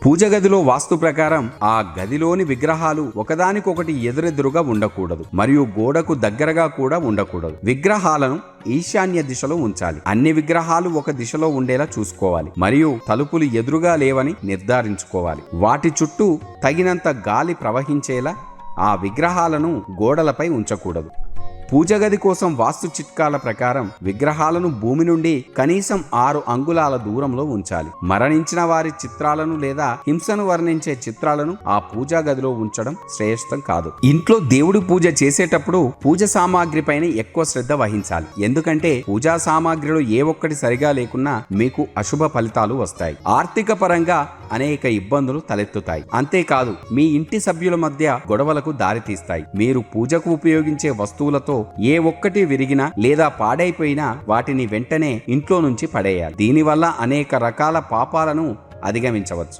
పూజ గదిలో వాస్తు ప్రకారం ఆ గదిలోని విగ్రహాలు ఒకదానికొకటి ఎదురెదురుగా ఉండకూడదు మరియు గోడకు దగ్గరగా కూడా ఉండకూడదు. విగ్రహాలను ఈశాన్య దిశలో ఉంచాలి. అన్ని విగ్రహాలు ఒక దిశలో ఉండేలా చూసుకోవాలి మరియు తలుపులు ఎదురుగా లేవని నిర్ధారించుకోవాలి. వాటి చుట్టూ తగినంత గాలి ప్రవహించేలా ఆ విగ్రహాలను గోడలపై ఉంచకూడదు. పూజ గది కోసం వాస్తు చిట్కాల ప్రకారం విగ్రహాలను భూమి నుండి కనీసం 6 అంగుళాల దూరంలో ఉంచాలి. మరణించిన వారి చిత్రాలను లేదా హింసను వర్ణించే చిత్రాలను ఆ పూజా గదిలో ఉంచడం శ్రేయస్తం కాదు. ఇంట్లో దేవుడి పూజ చేసేటప్పుడు పూజ సామాగ్రి పైన ఎక్కువ శ్రద్ధ వహించాలి. ఎందుకంటే పూజా సామాగ్రిలో ఏ ఒక్కటి సరిగా లేకున్నా మీకు అశుభ ఫలితాలు వస్తాయి. ఆర్థిక పరంగా అనేక ఇబ్బందులు తలెత్తుతాయి. అంతేకాదు మీ ఇంటి సభ్యుల మధ్య గొడవలకు దారితీస్తాయి. మీరు పూజకు ఉపయోగించే వస్తువులతో ఏ ఒక్కటి విరిగినా లేదా పాడైపోయినా వాటిని వెంటనే ఇంట్లో నుంచి పడేయాలి. దీనివల్ల అనేక రకాల పాపాలను అధిగమించవచ్చు.